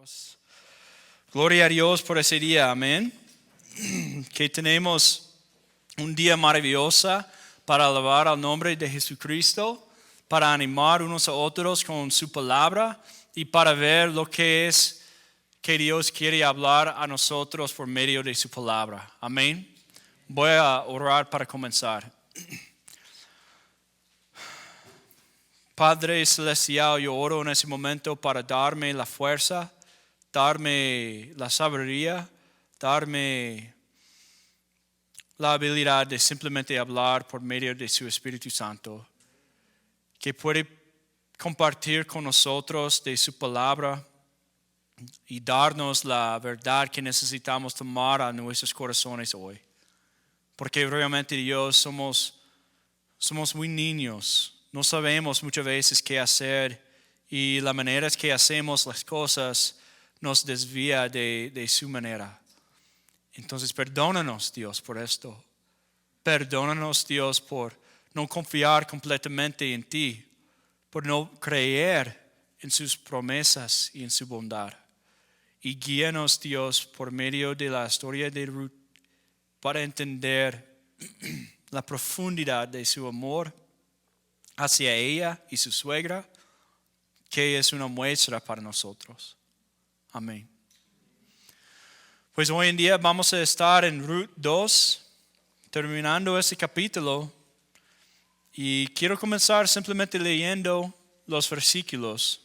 Dios. Gloria a Dios por ese día, amén. Que tenemos un día maravilloso para alabar al nombre de Jesucristo, para animar unos a otros con su palabra y para ver lo que es que Dios quiere hablar a nosotros por medio de su palabra. Amén. Voy a orar para comenzar. Padre Celestial, yo oro en ese momento para darme la fuerza, darme la sabiduría, darme la habilidad de simplemente hablar por medio de su Espíritu Santo, que puede compartir con nosotros de su palabra y darnos la verdad que necesitamos tomar a nuestros corazones hoy. Porque realmente Dios somos muy niños. No sabemos muchas veces qué hacer y la manera que hacemos las cosas nos desvía de su manera. Entonces perdónanos, Dios, por esto. Perdónanos, Dios, por no confiar completamente en ti, por no creer en sus promesas y en su bondad. Y guíanos, Dios, por medio de la historia de Ruth para entender la profundidad de su amor hacia ella y su suegra, que es una muestra para nosotros. Amén. Pues hoy en día vamos a estar en Ruth 2, terminando este capítulo, y quiero comenzar simplemente leyendo los versículos.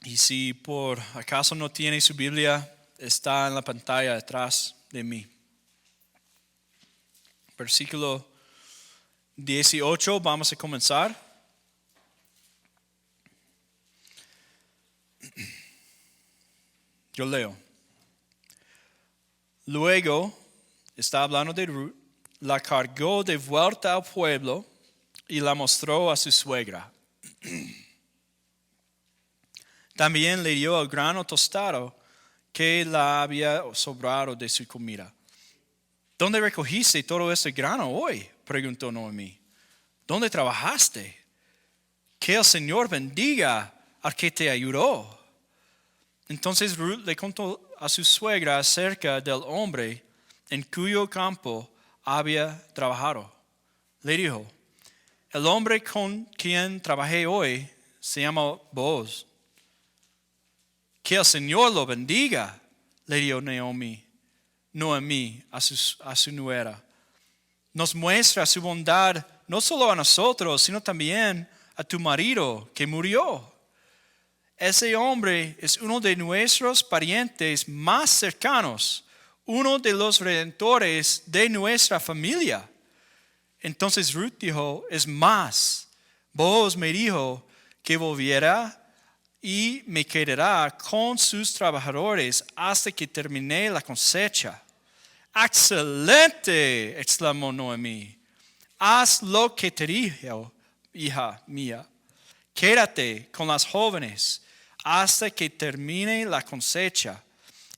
Y si por acaso no tiene su Biblia, está en la pantalla detrás de mí. Versículo 18, vamos a comenzar. Yo leo. Luego, está hablando de Ruth, la cargó de vuelta al pueblo y la mostró a su suegra. También le dio el grano tostado que la había sobrado de su comida. ¿Dónde recogiste todo ese grano hoy?, preguntó Noemí. ¿Dónde trabajaste? Que el Señor bendiga al que te ayudó. Entonces Ruth le contó a su suegra acerca del hombre en cuyo campo había trabajado. Le dijo, el hombre con quien trabajé hoy se llama Booz. Que el Señor lo bendiga, le dijo Noemí a su nuera. Nos muestra su bondad no solo a nosotros, sino también a tu marido que murió. Ese hombre es uno de nuestros parientes más cercanos, uno de los redentores de nuestra familia. Entonces Ruth dijo, es más, Booz me dijo que volviera y me quedará con sus trabajadores hasta que termine la cosecha. ¡Excelente!, exclamó Noemí. Haz lo que te dijo, hija mía. Quédate con las jóvenes hasta que termine la cosecha.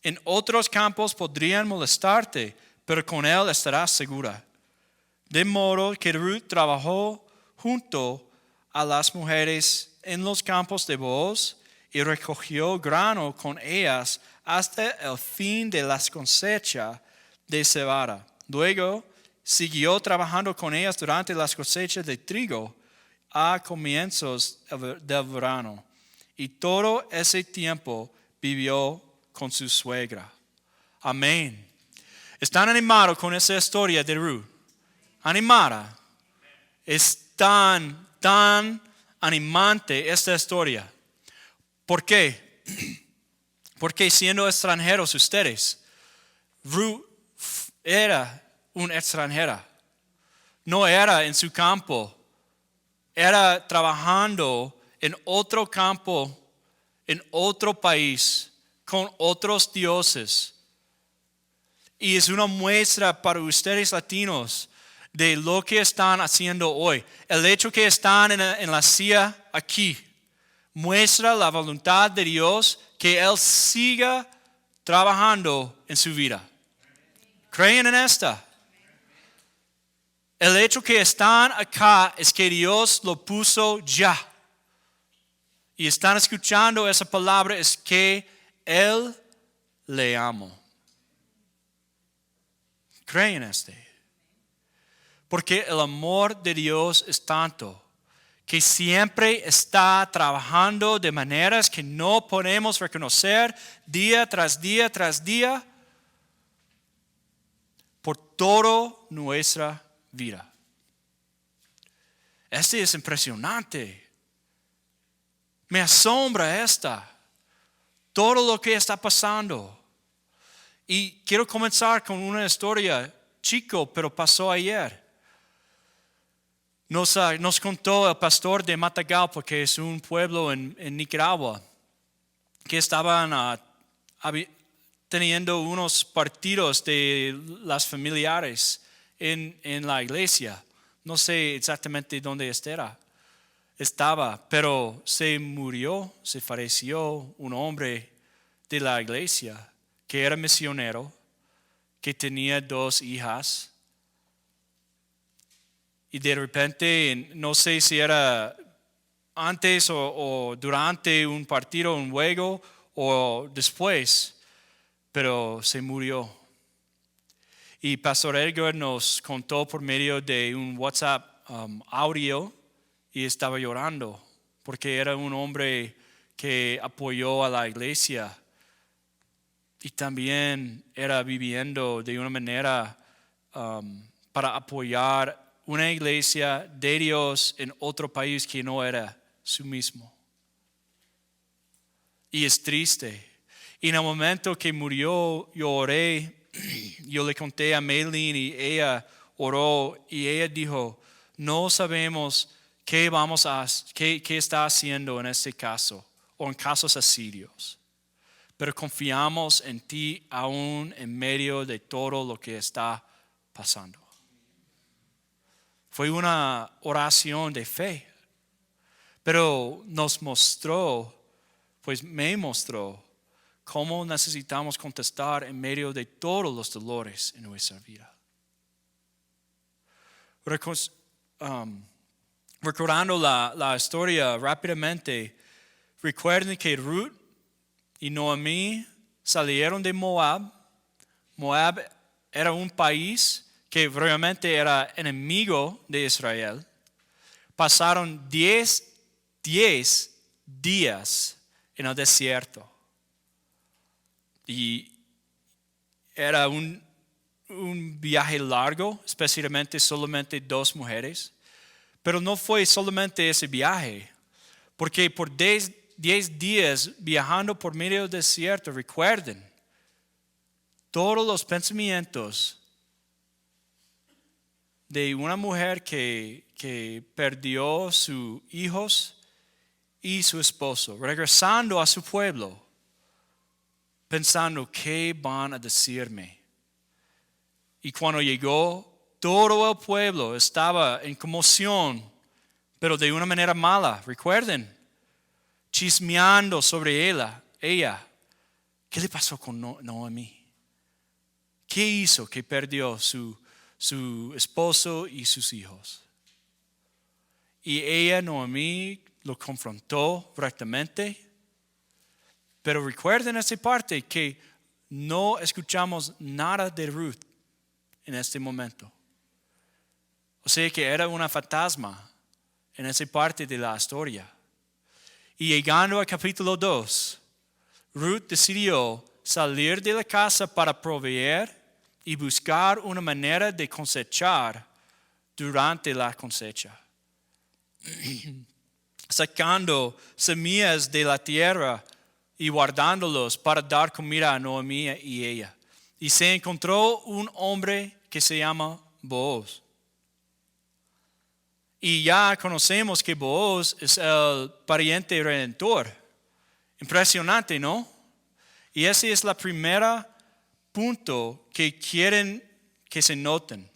En otros campos podrían molestarte, pero con él estarás segura. De modo que Ruth trabajó junto a las mujeres en los campos de Booz y recogió grano con ellas hasta el fin de la cosecha de cebada. Luego siguió trabajando con ellas durante las cosechas de trigo a comienzos del verano. Y todo ese tiempo vivió con su suegra. Amén. ¿Están animados con esa historia de Ruth? Animada. Es tan animante esta historia. ¿Por qué? Porque siendo extranjeros ustedes, Ruth era una extranjera. No era en su campo. Era trabajando en otro campo, en otro país, con otros dioses. Y es una muestra para ustedes latinos de lo que están haciendo hoy. El hecho que están en la silla aquí muestra la voluntad de Dios que Él siga trabajando en su vida. ¿Creen en esta? El hecho que están acá es que Dios lo puso ya. y están escuchando esa palabra es que Él le amo. Creen porque el amor de Dios es tanto que siempre está trabajando de maneras que no podemos reconocer día tras día tras día por toda nuestra vida. Es impresionante. Me asombra todo lo que está pasando. Y quiero comenzar con una historia chico, pero pasó ayer. Nos contó el pastor de Matagalpa, que es un pueblo en Nicaragua, que estaban teniendo unos partidos de las familiares en la iglesia. No sé exactamente dónde estaba, pero se falleció un hombre de la iglesia que era misionero, que tenía 2 hijas. Y de repente, no sé si era antes o durante un partido, un juego, o después, pero se murió. Y Pastor Edgar nos contó por medio de un WhatsApp audio y estaba llorando porque era un hombre que apoyó a la iglesia y también era viviendo de una manera para apoyar una iglesia de Dios en otro país que no era su mismo. Y es triste. Y en el momento que murió, yo oré, yo le conté a Maylin y ella oró y ella dijo, no sabemos qué está haciendo en este caso o en casos asirios, pero confiamos en ti aún en medio de todo lo que está pasando. Fue una oración de fe, pero me mostró cómo necesitamos contestar en medio de todos los dolores en nuestra vida. Recordando la historia rápidamente, recuerden que Ruth y Noemí salieron de Moab. Moab era un país que realmente era enemigo de Israel. Pasaron 10 días en el desierto. Y era un viaje largo, especialmente solamente 2 mujeres. Pero no fue solamente ese viaje, porque por 10 días viajando por medio del desierto, recuerden, todos los pensamientos de una mujer que perdió sus hijos y su esposo, regresando a su pueblo, pensando, ¿qué van a decirme? Y cuando llegó, todo el pueblo estaba en conmoción, pero de una manera mala, recuerden, chismeando sobre ella. ¿Qué le pasó con Noemí? ¿Qué hizo que perdió su esposo y sus hijos? Y Noemí, lo confrontó rectamente. Pero recuerden esa parte que no escuchamos nada de Ruth en este momento. O sea que era una fantasma en esa parte de la historia. Y llegando al capítulo 2, Ruth decidió salir de la casa para proveer y buscar una manera de cosechar durante la cosecha. Sacando semillas de la tierra y guardándolos para dar comida a Noemí y ella. Y se encontró un hombre que se llama Booz. Y ya conocemos que Booz es el pariente redentor. Impresionante, ¿no? Y ese es el primer punto que quieren que se noten.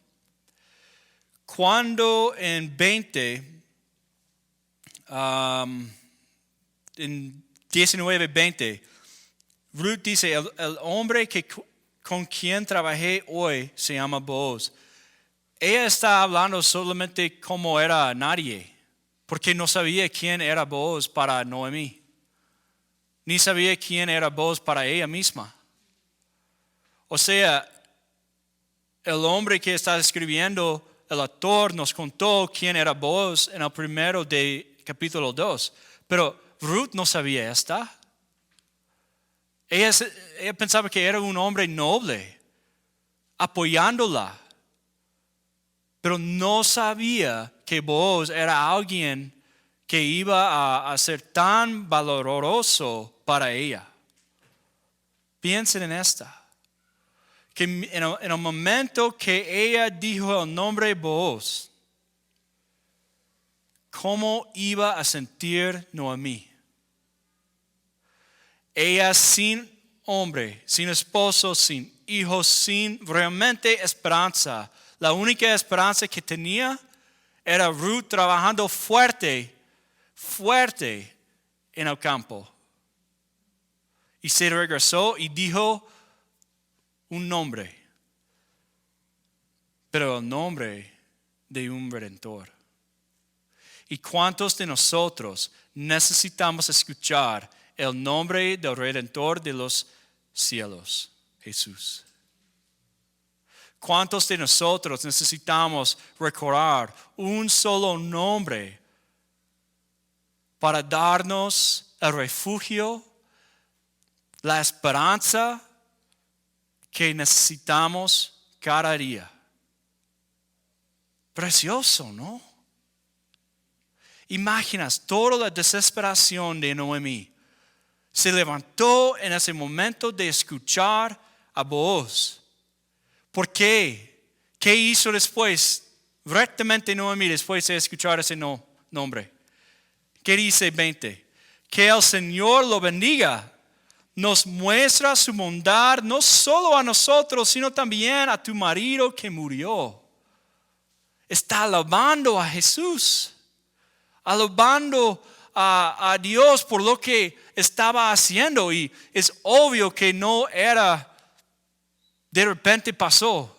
Cuando en 19:20, Ruth dice, el hombre con quien trabajé hoy se llama Booz. Ella está hablando solamente como era nadie. porque no sabía quién era Booz para Noemí, ni sabía quién era Booz para ella misma. O sea, el hombre que está escribiendo, el autor nos contó quién era Booz en el primero de capítulo 2, pero Ruth no sabía esta. Ella pensaba que era un hombre noble, apoyándola, pero no sabía que Booz era alguien que iba a ser tan valoroso para ella. Piensen en esta. Que en el momento que ella dijo el nombre Booz, ¿cómo iba a sentir Noemí? Ella sin hombre, sin esposo, sin hijos, sin realmente esperanza. La única esperanza que tenía era Ruth trabajando fuerte en el campo. Y se regresó y dijo un nombre, pero el nombre de un redentor. ¿Y cuántos de nosotros necesitamos escuchar el nombre del redentor de los cielos, Jesús? ¿Cuántos de nosotros necesitamos recordar un solo nombre para darnos el refugio, la esperanza que necesitamos cada día? Precioso, ¿no? Imaginas toda la desesperación de Noemí. Se levantó en ese momento de escuchar a Booz. ¿Por qué? ¿Qué hizo después? Rectamente Noemí después de escuchar ese nombre. ¿Qué dice 20? Que el Señor lo bendiga. Nos muestra su bondad no solo a nosotros, sino también a tu marido que murió. Está alabando a Jesús, alabando a Dios por lo que estaba haciendo. Y es obvio que no era de repente pasó.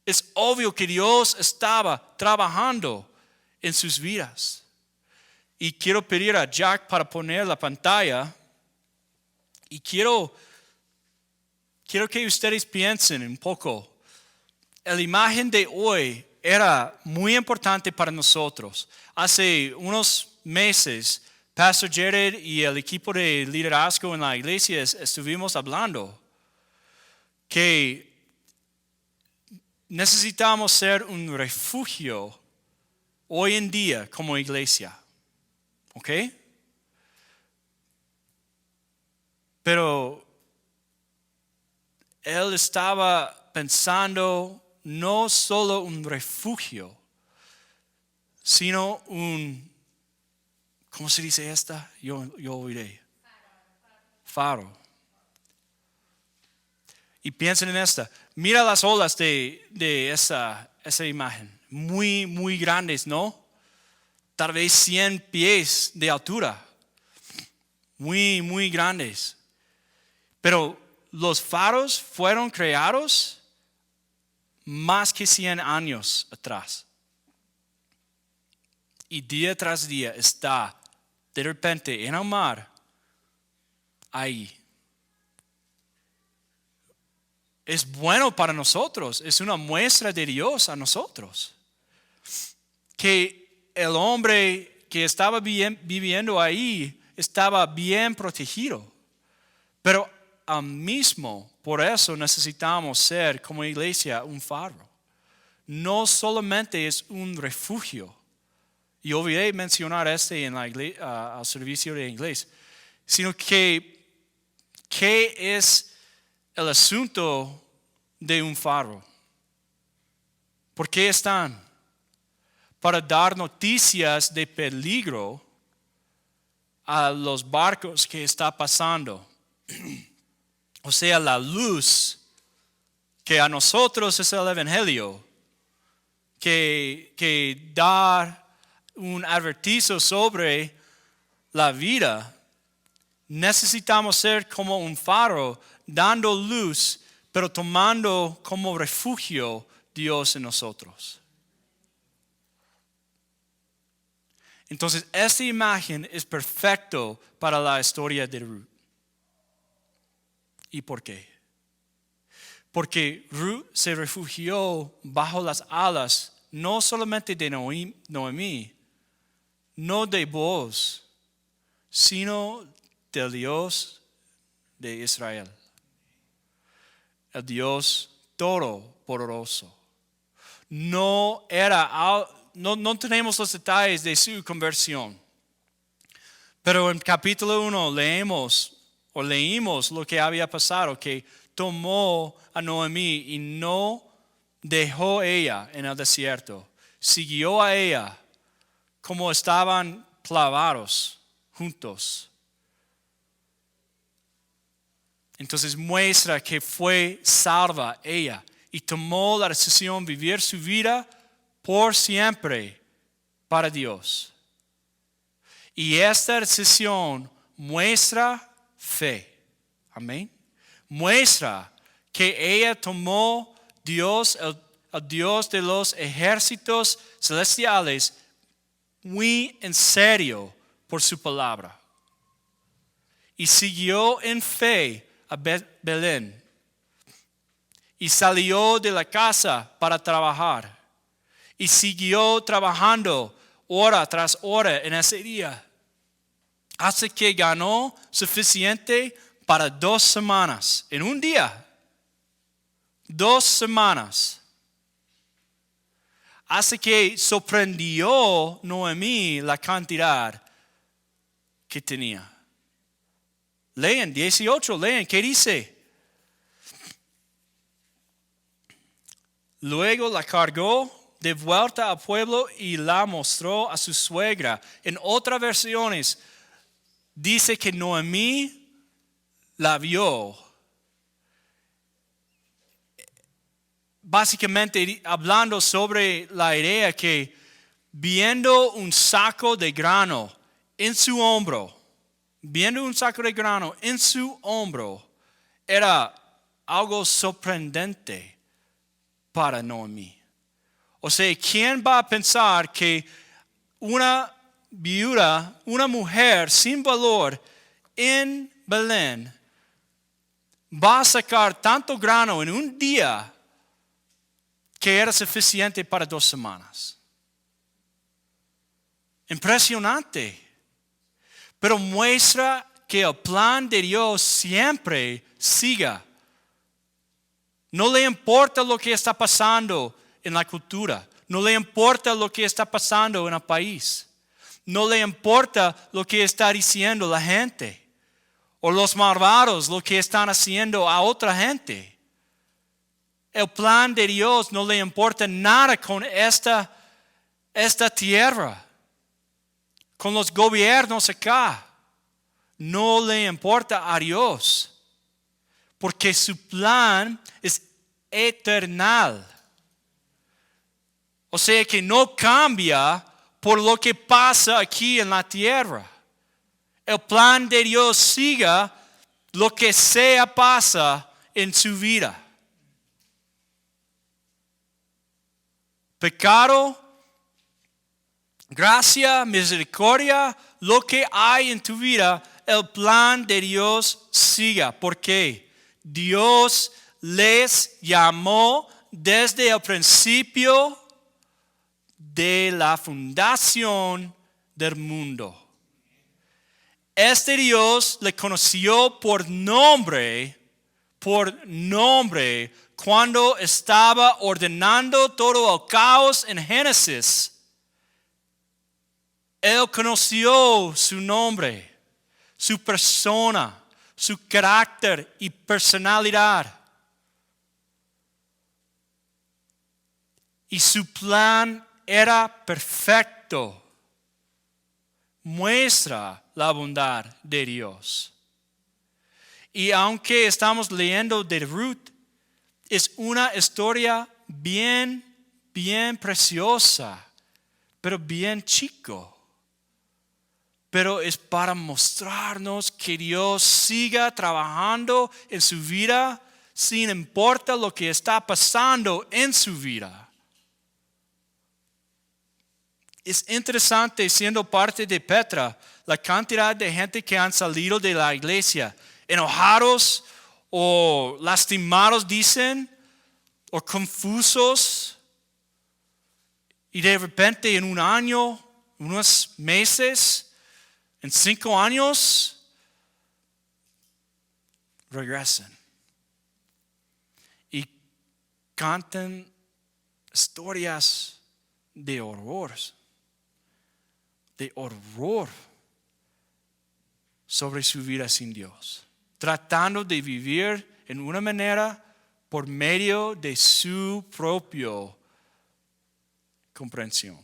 Es obvio que Dios estaba trabajando en sus vidas. Y quiero pedir a Jack para poner la pantalla. Y quiero que ustedes piensen un poco. La imagen de hoy era muy importante para nosotros. Hace unos meses, Pastor Jared y el equipo de liderazgo en la iglesia estuvimos hablando que necesitamos ser un refugio hoy en día como iglesia. ¿Ok? Pero él estaba pensando no solo un refugio, sino un, ¿cómo se dice esta? Yo oiré. Faro. Y piensen en esta. Mira las olas de esa imagen. Muy, muy grandes, ¿no? Tal vez 100 pies de altura. Muy, muy grandes. Pero los faros fueron creados más que 100 años atrás. Y día tras día está de repente en el mar ahí. Es bueno para nosotros, es una muestra de Dios a nosotros. Que el hombre que estaba viviendo ahí estaba bien protegido. Pero al mismo, por eso necesitamos ser como iglesia un faro. No solamente es un refugio. Y olvidé mencionar en la iglesia, al servicio de inglés. Sino que es el asunto de un faro. ¿Por qué están? Para dar noticias de peligro a los barcos que está pasando. O sea, la luz que a nosotros es el evangelio, que da un advertizo sobre la vida. Necesitamos ser como un faro, dando luz, pero tomando como refugio Dios en nosotros. Entonces, esta imagen es perfecto para la historia de Ruth. ¿Y por qué? Porque Ruth se refugió bajo las alas no solamente de Noemí, no de Boaz, sino del Dios de Israel, el Dios todopoderoso. No tenemos los detalles de su conversión, pero en capítulo 1 leímos lo que había pasado, que tomó a Noemí y no dejó ella en el desierto. Siguió a ella como estaban clavados juntos. Entonces muestra que fue salva ella y tomó la decisión de vivir su vida por siempre para Dios. Y esta decisión muestra fe. Amén. Muestra que ella tomó Dios, el Dios de los ejércitos celestiales, muy en serio por su palabra. Y siguió en fe a Belén. Y salió de la casa para trabajar. Y siguió trabajando hora tras hora en ese día. Hasta que ganó suficiente para 2 semanas. En un día. 2 semanas. Hasta que sorprendió Noemí la cantidad que tenía. Lean 18, lean, ¿qué dice? Luego la cargó de vuelta al pueblo y la mostró a su suegra. En otras versiones dice que Noemí la vio. Básicamente hablando sobre la idea que viendo un saco de grano en su hombro, era algo sorprendente para Noemí. O sea, ¿quién va a pensar que una viuda, una mujer sin valor en Belén va a sacar tanto grano en un día que era suficiente para 2 semanas? Impresionante. Pero muestra que el plan de Dios siempre siga. No le importa lo que está pasando en la cultura. No le importa lo que está pasando en el país. No le importa lo que está diciendo la gente. O los malvados lo que están haciendo a otra gente. El plan de Dios no le importa nada con esta tierra. Con los gobiernos acá. No le importa a Dios. Porque su plan es eternal. O sea que no cambia por lo que pasa aquí en la tierra. El plan de Dios siga lo que sea pasa en su vida. Pecado, gracia, misericordia, lo que hay en tu vida, el plan de Dios siga. ¿Por qué? Dios les llamó desde el principio de la fundación del mundo. Este Dios le conoció por nombre cuando estaba ordenando todo el caos en Génesis. Él conoció su nombre, su persona, su carácter y personalidad. Y su plan era perfecto. Muestra la bondad de Dios. Y aunque estamos leyendo de Ruth, es una historia bien preciosa, pero bien chico. Pero es para mostrarnos que Dios siga trabajando en su vida sin importar lo que está pasando en su vida. Es interesante, siendo parte de Petra, la cantidad de gente que han salido de la iglesia, enojados o lastimados, dicen, o confusos, y de repente en un año, unos meses, en 5 años, regresan y cantan historias de horror sobre su vida sin Dios, tratando de vivir en una manera por medio de su propia comprensión.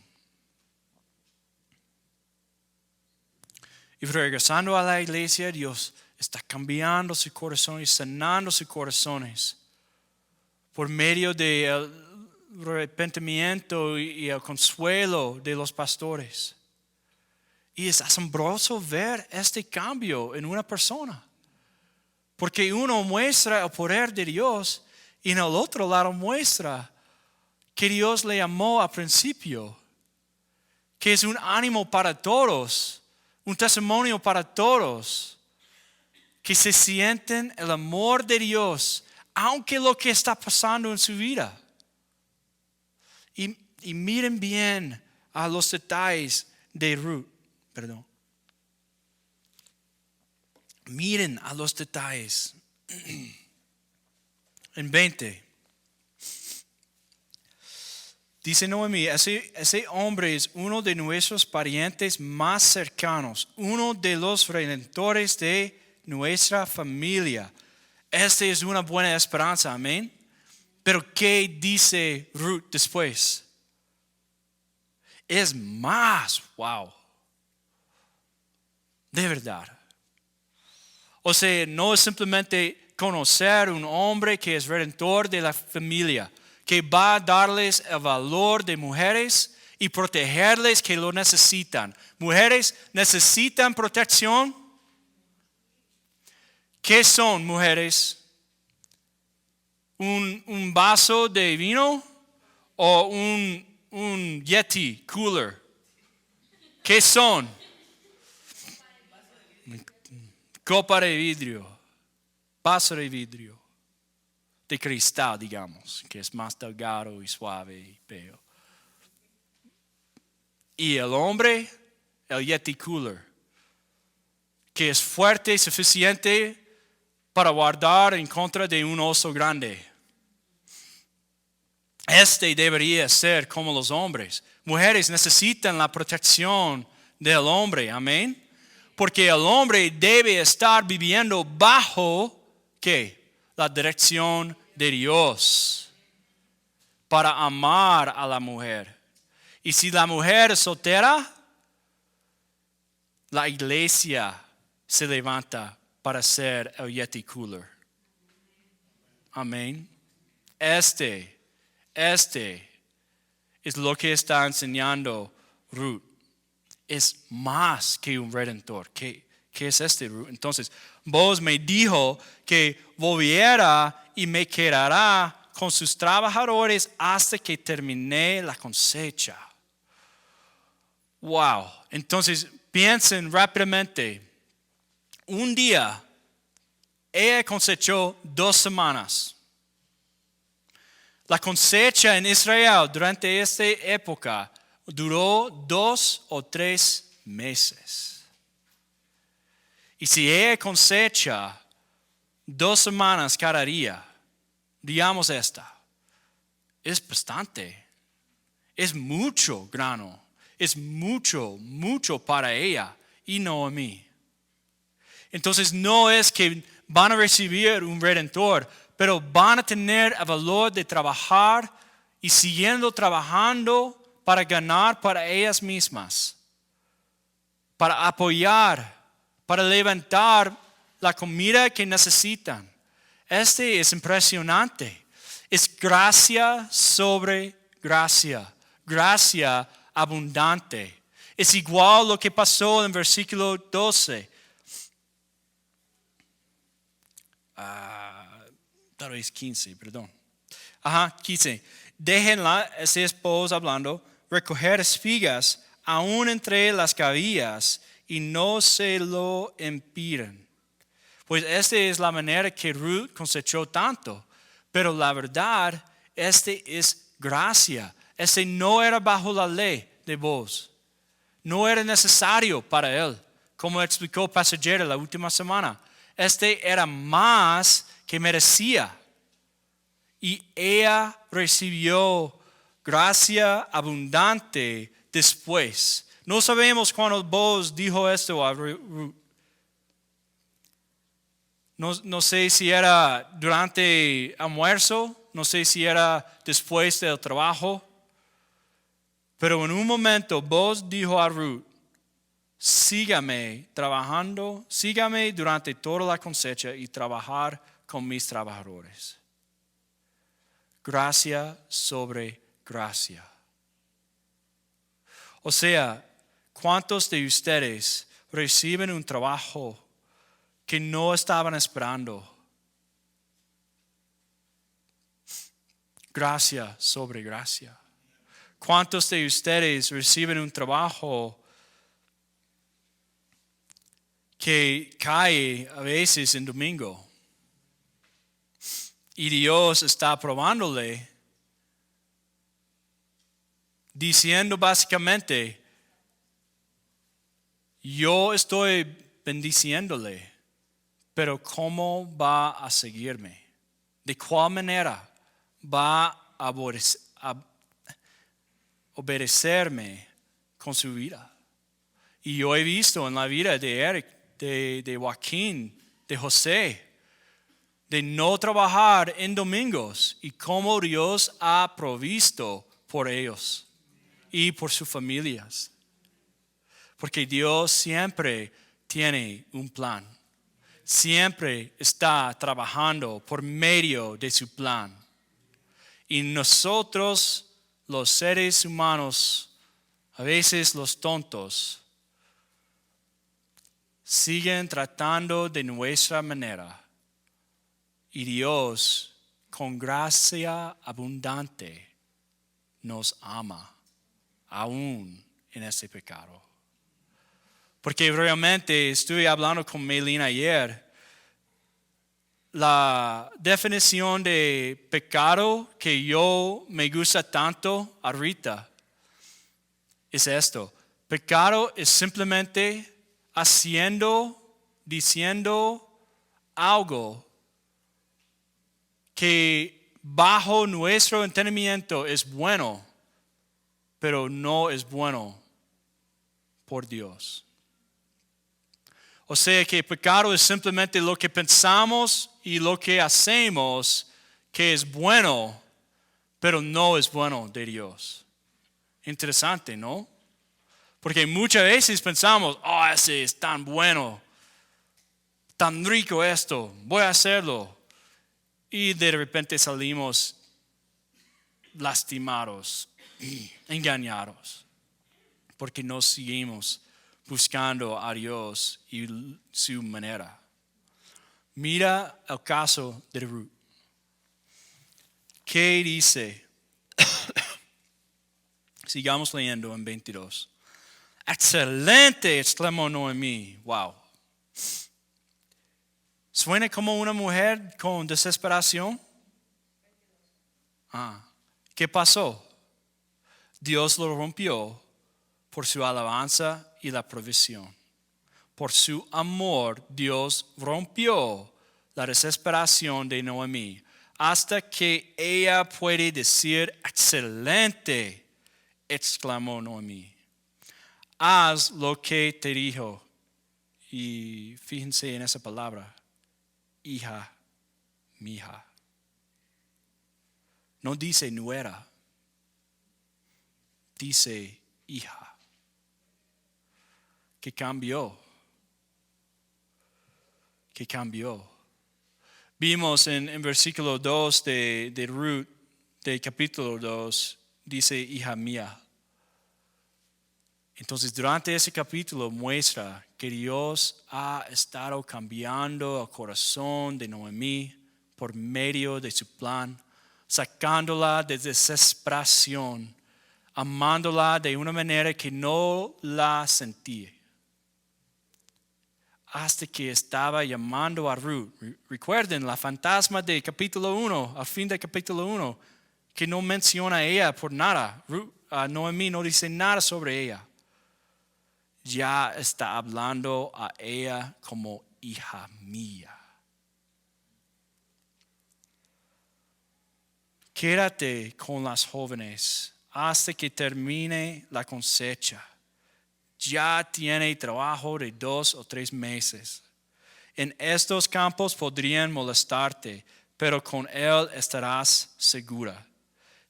Y regresando a la iglesia, Dios está cambiando su corazón y sanando sus corazones por medio del arrepentimiento y el consuelo de los pastores. Y es asombroso ver este cambio en una persona, porque uno muestra el poder de Dios y en el otro lado muestra que Dios le amó al principio, que es un ánimo para todos, un testimonio para todos, que se sienten el amor de Dios, aunque lo que está pasando en su vida. Y miren bien a los detalles de Ruth. Miren a los detalles. En 20. Dice Noemí, ese hombre es uno de nuestros parientes más cercanos, uno de los redentores de nuestra familia. Esta es una buena esperanza, amén. Pero ¿qué dice Ruth después? Es más, wow. De verdad. O sea, no es simplemente conocer un hombre que es redentor de la familia, que va a darles el valor de mujeres y protegerles que lo necesitan. Mujeres necesitan protección. ¿Qué son mujeres? ¿Un vaso de vino o un Yeti cooler? ¿Qué son? Copa de vidrio, vaso de vidrio, de cristal, digamos, que es más delgado y suave y bello. Y el hombre, el Yeti cooler, que es fuerte y suficiente para guardar en contra de un oso grande. Este debería ser como los hombres. Mujeres necesitan la protección del hombre, amén. Porque el hombre debe estar viviendo bajo, ¿qué? La dirección de Dios para amar a la mujer. Y si la mujer es soltera, la iglesia se levanta para ser el Yeti cooler. Amén. Este es lo que está enseñando Ruth. Es más que un redentor. ¿Qué es este, Ruth? Entonces, Boaz me dijo que volviera y me quedará con sus trabajadores hasta que termine la cosecha. Wow. Entonces, piensen rápidamente. Un día, ella cosechó 2 semanas. La cosecha en Israel durante esta época duró 2 o 3 meses. Y si ella cosecha 2 semanas cada día, digamos esta, es bastante. Es mucho grano. Es mucho para ella y no a mí. Entonces no es que van a recibir un redentor, pero van a tener el valor de trabajar y siguiendo trabajando para ganar para ellas mismas, para apoyar, para levantar la comida que necesitan. Este es impresionante. Es gracia sobre gracia, gracia abundante. Es igual lo que pasó en versículo 12. Tal vez 15, perdón. 15. Déjenla, ese esposo hablando, recoger espigas aún entre las cavillas, y no se lo impiden. Pues esta es la manera que Ruth cosechó tanto. Pero la verdad, es gracia. No era bajo la ley de Boaz. No era necesario para él, como explicó Pastor Jerry la última semana. Era más que merecía. Y ella recibió gracia abundante después. No sabemos cuándo Boaz dijo esto a Ruth. No sé si era durante almuerzo, no sé si era después del trabajo. Pero en un momento Boaz dijo a Ruth, sígame trabajando, sígame durante toda la cosecha y trabajar con mis trabajadores. Gracia sobre gracia. O sea, ¿cuántos de ustedes reciben un trabajo que no estaban esperando? Gracia sobre gracia. ¿Cuántos de ustedes reciben un trabajo que cae a veces en domingo? Y Dios está probándole, diciendo básicamente, yo estoy bendiciéndole, pero ¿cómo va a seguirme? ¿De cuál manera va a obedecerme con su vida? Y yo he visto en la vida de Eric, de Joaquín, de José, de no trabajar en domingos y cómo Dios ha provisto por ellos y por sus familias. Porque Dios siempre tiene un plan. Siempre está trabajando por medio de su plan. Y nosotros, los seres humanos, a veces los tontos, siguen tratando de nuestra manera. Y Dios, con gracia abundante, nos ama, aún en este pecado. Porque realmente estuve hablando con Melina ayer. La definición de pecado que yo me gusta tanto ahorita es esto. Pecado es simplemente diciendo algo que bajo nuestro entendimiento es bueno, pero no es bueno por Dios. O sea que pecado es simplemente lo que pensamos y lo que hacemos que es bueno, pero no es bueno de Dios. Interesante, ¿no? Porque muchas veces pensamos, ese es tan bueno, tan rico esto, voy a hacerlo. Y de repente salimos lastimados, engañados, porque no seguimos buscando a Dios y su manera. Mira el caso de Ruth. ¿Qué dice? Sigamos leyendo en 22. Excelente, exclamó Noemí. Wow. ¿Suena como una mujer con desesperación? ¿Qué pasó? Dios lo rompió por su alabanza y la provisión. Por su amor, Dios rompió la desesperación de Noemí hasta que ella puede decir, excelente, exclamó Noemí. Haz lo que te dijo. Y fíjense en esa palabra, hija, mi hija. No dice nuera, dice hija. ¿Qué cambió? ¿Qué cambió? Vimos en versículo 2 de Ruth, de capítulo 2, dice hija mía. Entonces durante ese capítulo muestra que Dios ha estado cambiando el corazón de Noemí por medio de su plan, sacándola de desesperación amándola de una manera que no la sentía. Hasta que estaba llamando a Ruth. Recuerden la fantasma de capítulo 1, al fin del capítulo 1, que no menciona a ella por nada. Noemí no dice nada sobre ella. Ya está hablando a ella como hija mía. Quédate con las jóvenes hasta que termine la cosecha. Ya tiene trabajo de 2 o 3 meses. En estos campos podrían molestarte, pero con él estarás segura.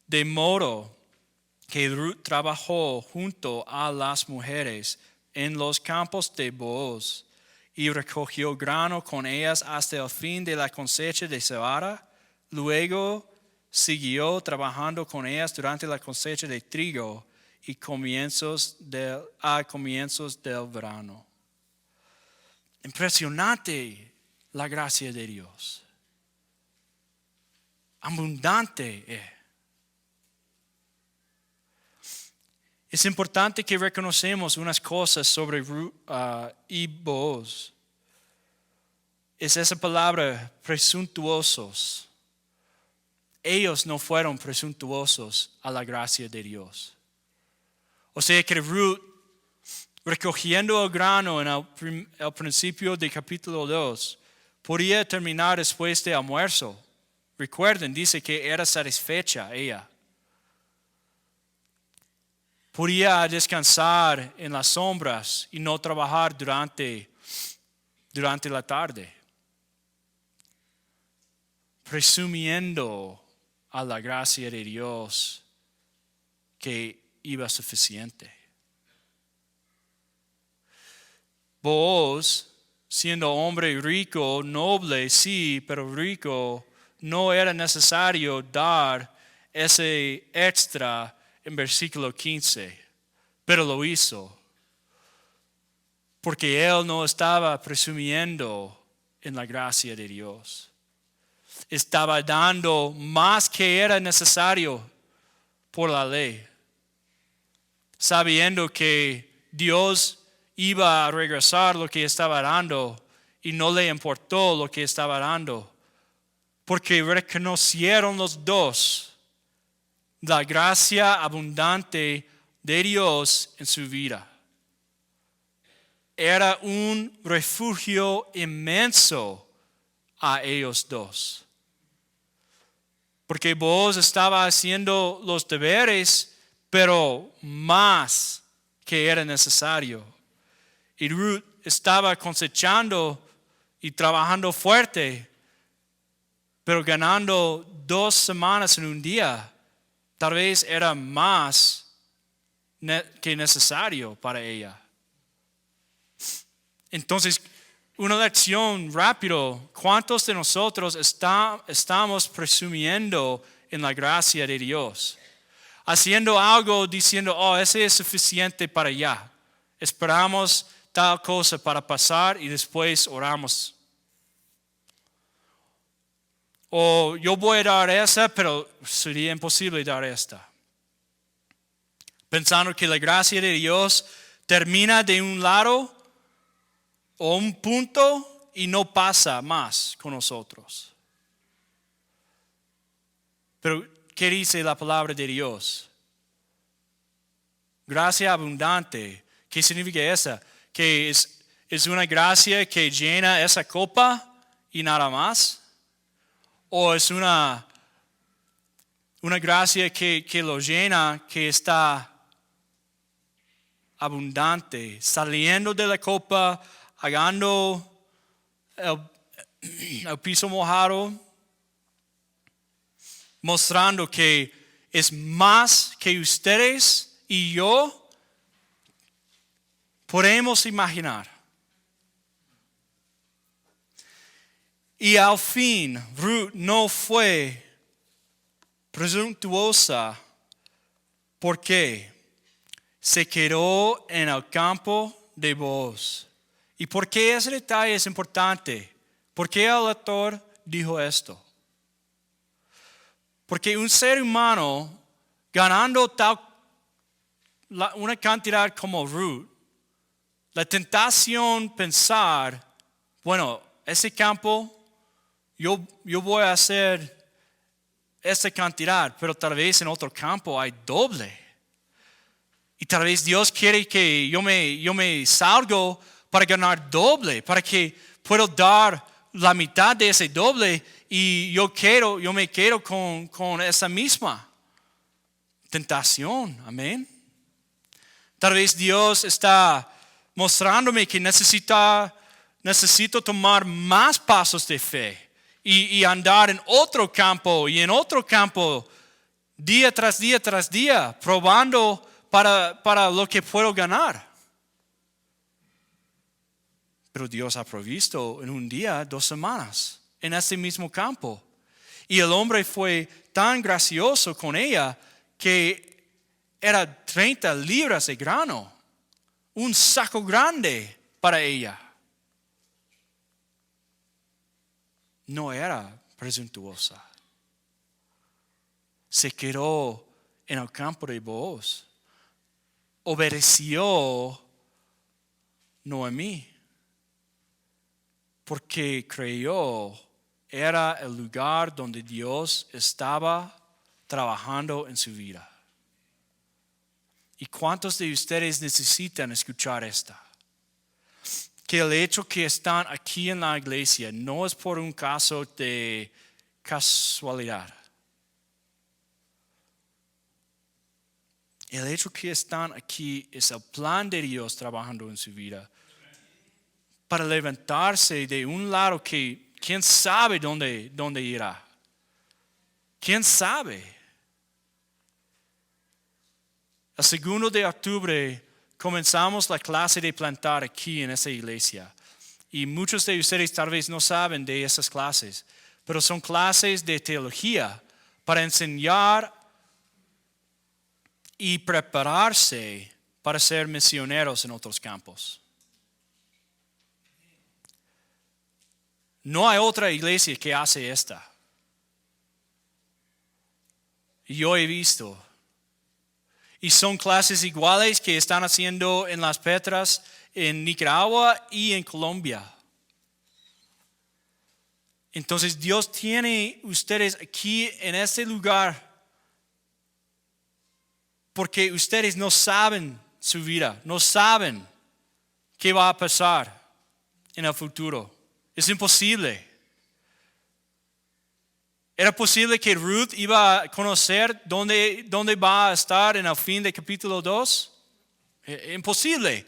De modo que Ruth trabajó junto a las mujeres en los campos de Booz y recogió grano con ellas hasta el fin de la cosecha de cebada. Luego siguió trabajando con ellas durante la cosecha de trigo y comienzos del verano. Impresionante la gracia de Dios. Abundante. Es importante que reconocemos unas cosas sobre Ruth y Booz. Es esa palabra, presuntuosos. Ellos no fueron presuntuosos a la gracia de Dios. O sea que Ruth, recogiendo el grano en el principio del capítulo 2, podía terminar después de almuerzo. Recuerden, dice que era satisfecha ella. Podía descansar en las sombras y no trabajar durante la tarde. Presumiendo a la gracia de Dios que iba suficiente. Booz, siendo hombre rico, noble, sí, pero rico, no era necesario dar ese extra en versículo 15, pero lo hizo. Porque él no estaba presumiendo en la gracia de Dios. Estaba dando más que era necesario por la ley. Sabiendo que Dios iba a regresar lo que estaba dando y no le importó lo que estaba dando. Porque reconocieron los dos la gracia abundante de Dios en su vida. Era un refugio inmenso a ellos dos. Porque Booz estaba haciendo los deberes, pero más que era necesario. Y Ruth estaba cosechando y trabajando fuerte, pero ganando 2 semanas en un día. Tal vez era más que necesario para ella. Entonces, una lección rápido. ¿Cuántos de nosotros estamos presumiendo en la gracia de Dios? Haciendo algo diciendo, ese es suficiente para ya. Esperamos tal cosa para pasar y después oramos. O yo voy a dar esa, pero sería imposible dar esta. Pensando que la gracia de Dios termina de un lado o un punto y no pasa más con nosotros. Pero, ¿qué dice la palabra de Dios? Gracia abundante. ¿Qué significa esa? Que es una gracia que llena esa copa y nada más. O es una gracia que lo llena, que está abundante, saliendo de la copa, hagando el piso mojado, mostrando que es más que ustedes y yo podemos imaginar. Y al fin, Ruth no fue presuntuosa porque se quedó en el campo de Booz. ¿Y por qué ese detalle es importante? ¿Por qué el autor dijo esto? Porque un ser humano ganando tal una cantidad como Ruth, la tentación pensar, bueno, ese campo, yo voy a hacer esta cantidad, pero tal vez en otro campo hay doble. Y tal vez Dios quiere que yo me salgo para ganar doble, para que pueda dar la mitad de ese doble y yo me quedo con esa misma tentación. Amén. Tal vez Dios está mostrándome que necesito tomar más pasos de fe y andar en otro campo y en otro campo día tras día tras día, probando para lo que puedo ganar. Pero Dios ha provisto en un día, 2 semanas, en ese mismo campo. Y el hombre fue tan gracioso con ella que era 30 libras de grano, un saco grande para ella. No era presuntuosa. Se quedó en el campo de Booz. Obedeció Noemí. Porque creyó era el lugar donde Dios estaba trabajando en su vida. ¿Y cuántos de ustedes necesitan escuchar esta? Que el hecho que están aquí en la iglesia no es por un caso de casualidad. El hecho que están aquí es el plan de Dios trabajando en su vida. Para levantarse de un lado que quién sabe dónde irá. ¿Quién sabe? El 2 de octubre comenzamos la clase de plantar aquí en esa iglesia. Y muchos de ustedes tal vez no saben de esas clases, pero son clases de teología para enseñar y prepararse para ser misioneros en otros campos. No hay otra iglesia que hace esta. Yo he visto. Y son clases iguales que están haciendo en Las Petras, en Nicaragua y en Colombia. Entonces Dios tiene ustedes aquí en este lugar porque ustedes no saben su vida, no saben qué va a pasar en el futuro. Es imposible. ¿Era posible que Ruth iba a conocer dónde va a estar en el fin del capítulo 2? Imposible.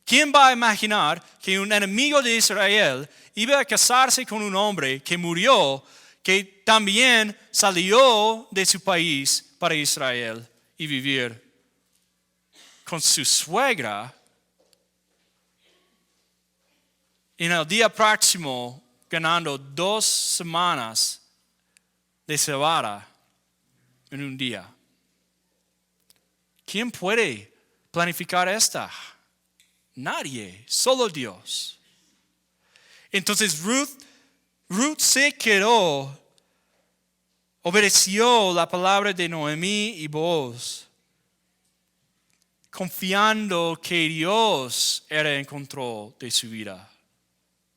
¿Quién va a imaginar que un enemigo de Israel iba a casarse con un hombre que murió, que también salió de su país para Israel y vivir con su suegra? En el día próximo, ganando 2 semanas de cebada en un día. ¿Quién puede planificar esta? Nadie, solo Dios. Entonces Ruth se quedó, obedeció la palabra de Noemí y Booz, confiando que Dios era en control de su vida,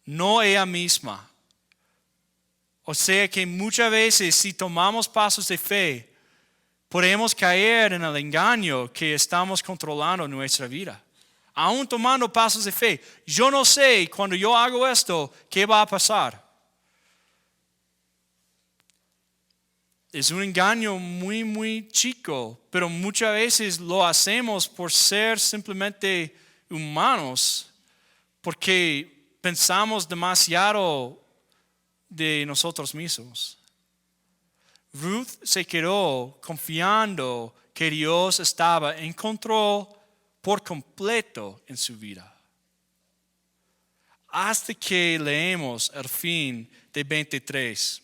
no ella misma. O sea que muchas veces si tomamos pasos de fe, podemos caer en el engaño que estamos controlando nuestra vida. Aún tomando pasos de fe, yo no sé cuando yo hago esto, ¿qué va a pasar? Es un engaño muy, muy chico, pero muchas veces lo hacemos por ser simplemente humanos, porque pensamos demasiado de nosotros mismos. Ruth se quedó confiando que Dios estaba en control por completo en su vida. Hasta que leemos el fin de 23.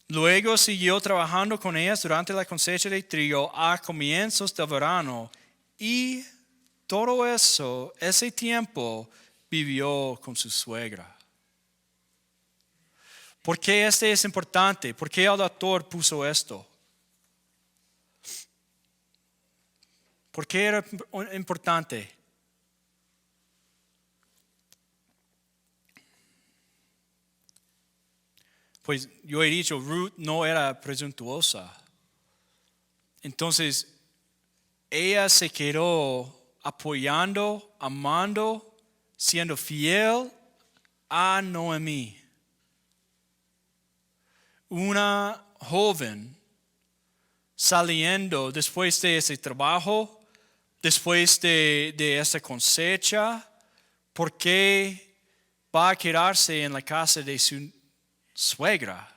Luego siguió trabajando con ellas durante la cosecha de trigo a comienzos del verano y todo ese tiempo vivió con su suegra. ¿Por qué este es importante? ¿Por qué el autor puso esto? ¿Por qué era importante? Pues yo he dicho, Ruth no era presuntuosa. Entonces, ella se quedó apoyando, amando, siendo fiel a Noemí. Una joven saliendo después de ese trabajo, después de esa cosecha, ¿por qué va a quedarse en la casa de su suegra?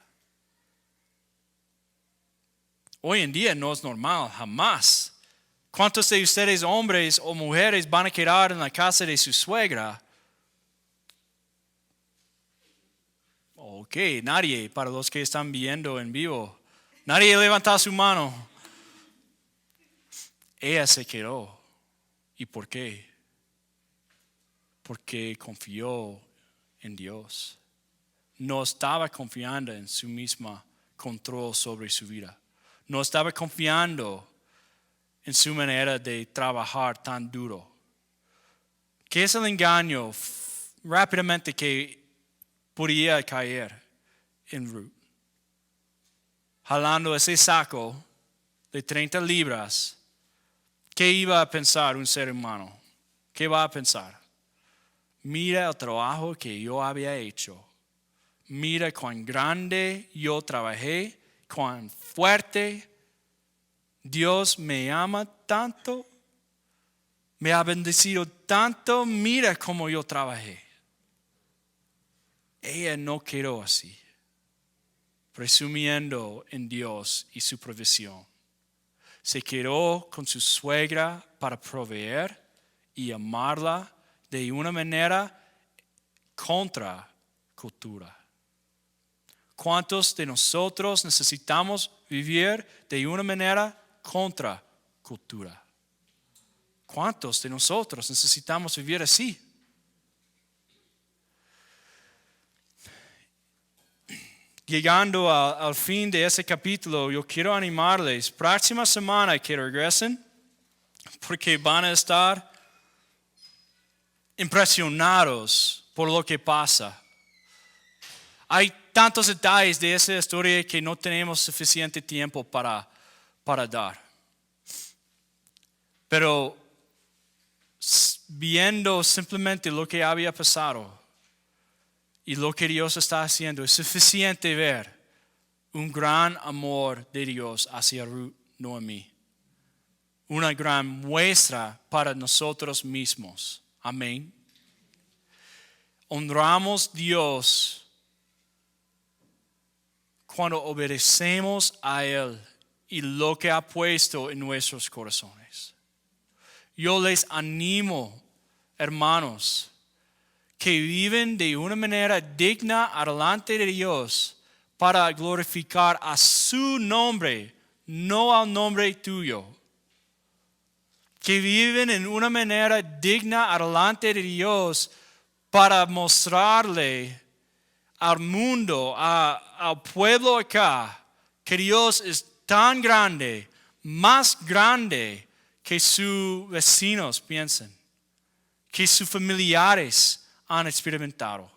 Hoy en día no es normal, jamás. ¿Cuántos de ustedes, hombres o mujeres, van a quedar en la casa de su suegra? Ok, nadie, para los que están viendo en vivo. Nadie levanta su mano. Ella se quedó. ¿Y por qué? Porque confió en Dios. No estaba confiando en su misma control sobre su vida. No estaba confiando en su manera de trabajar tan duro. ¿Qué es el engaño rápidamente que podía caer en Ruth? Jalando ese saco de 30 libras, ¿qué iba a pensar un ser humano? ¿Qué va a pensar? Mira el trabajo que yo había hecho. Mira cuán grande yo trabajé, cuán fuerte. Dios me ama tanto, me ha bendecido tanto. Mira cómo yo trabajé. Ella no quedó así, presumiendo en Dios y su provisión. Se quedó con su suegra para proveer y amarla de una manera contra cultura. ¿Cuántos de nosotros necesitamos vivir de una manera contra cultura? ¿Cuántos de nosotros necesitamos vivir así? Llegando al fin de ese capítulo, yo quiero animarles, próxima semana que regresen, porque van a estar impresionados por lo que pasa. Hay tantos detalles de esa historia que no tenemos suficiente tiempo para dar. Pero viendo simplemente lo que había pasado y lo que Dios está haciendo, es suficiente ver un gran amor de Dios hacia Ruth, Noemí. Una gran muestra para nosotros mismos. Amén. Honramos a Dios cuando obedecemos a Él y lo que ha puesto en nuestros corazones. Yo les animo, hermanos, que viven de una manera digna delante de Dios para glorificar a su nombre, no al nombre tuyo. Que viven en una manera digna delante de Dios para mostrarle al mundo, al pueblo acá, que Dios es tan grande, más grande que sus vecinos piensan, que sus familiares han experimentado.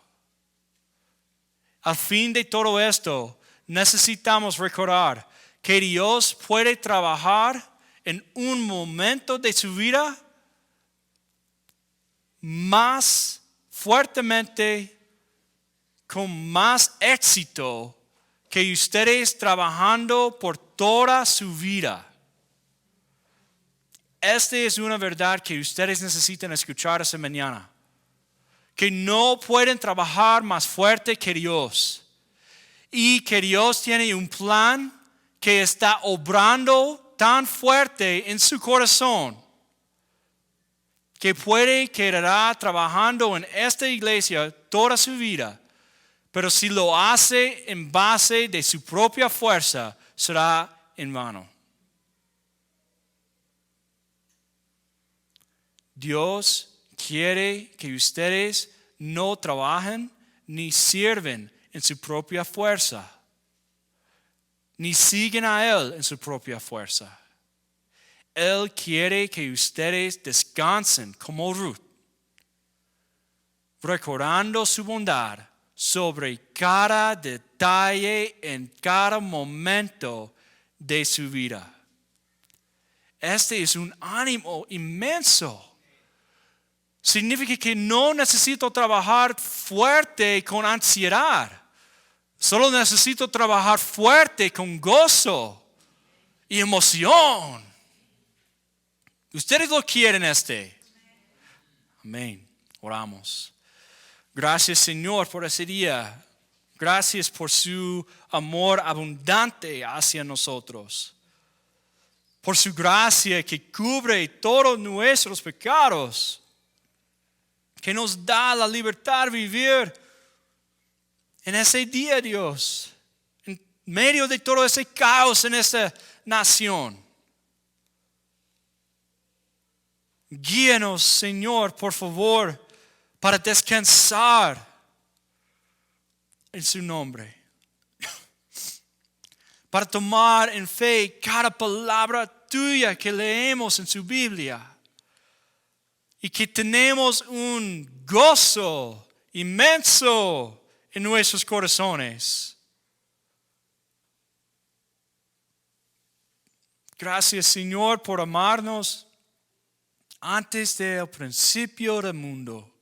Al fin de todo esto, necesitamos recordar que Dios puede trabajar en un momento de su vida más fuertemente, con más éxito que ustedes trabajando por toda su vida. Esta es una verdad que ustedes necesitan escuchar esta mañana. Que no pueden trabajar más fuerte que Dios. Y que Dios tiene un plan que está obrando tan fuerte en su corazón que puede quedar trabajando en esta iglesia toda su vida. Pero si lo hace en base de su propia fuerza, será en vano. Dios quiere que ustedes no trabajen ni sirven en su propia fuerza, ni siguen a Él en su propia fuerza. Él quiere que ustedes descansen como Ruth, recordando su bondad sobre cada detalle en cada momento de su vida. Este es un ánimo inmenso. Significa que no necesito trabajar fuerte con ansiedad. Solo necesito trabajar fuerte con gozo y emoción. Ustedes lo quieren Amén. Oramos. Gracias, Señor, por ese día. Gracias por su amor abundante hacia nosotros. Por su gracia que cubre todos nuestros pecados. Que nos da la libertad de vivir en ese día, Dios. En medio de todo ese caos en esta nación. Guíanos, Señor, por favor, para descansar en su nombre. Para tomar en fe cada palabra tuya que leemos en su Biblia. Y que tenemos un gozo inmenso en nuestros corazones. Gracias, Señor, por amarnos antes del principio del mundo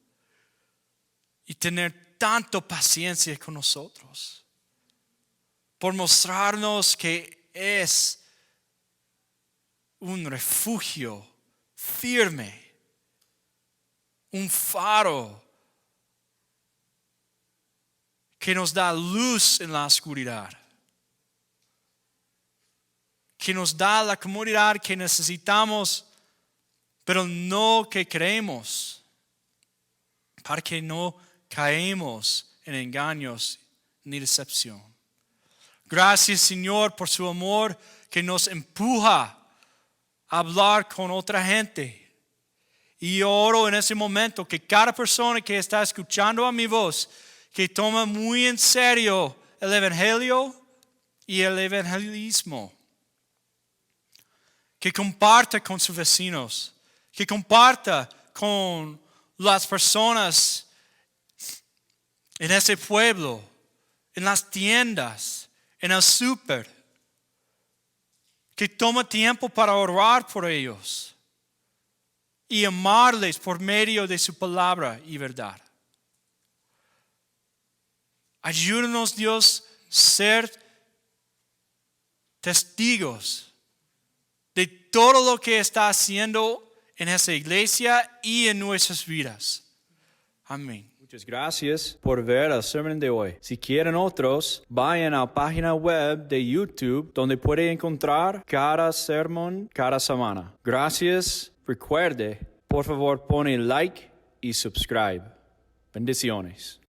y tener tanta paciencia con nosotros, por mostrarnos que es un refugio firme, un faro que nos da luz en la oscuridad, que nos da la comodidad que necesitamos, pero no que creemos, para que no caemos en engaños ni decepción. Gracias, Señor, por su amor que nos empuja a hablar con otra gente. Y oro en ese momento que cada persona que está escuchando a mi voz, que toma muy en serio el evangelio y el evangelismo, que comparta con sus vecinos, que comparta con las personas en ese pueblo, en las tiendas, en el súper, que toma tiempo para orar por ellos y amarles por medio de su palabra y verdad. Ayúdanos, Dios, ser testigos de todo lo que está haciendo en esa iglesia y en nuestras vidas. Amén. Muchas gracias por ver el sermón de hoy. Si quieren otros, vayan a la página web de YouTube donde pueden encontrar cada sermón cada semana. Gracias. Recuerde, por favor, pone like y subscribe. Bendiciones.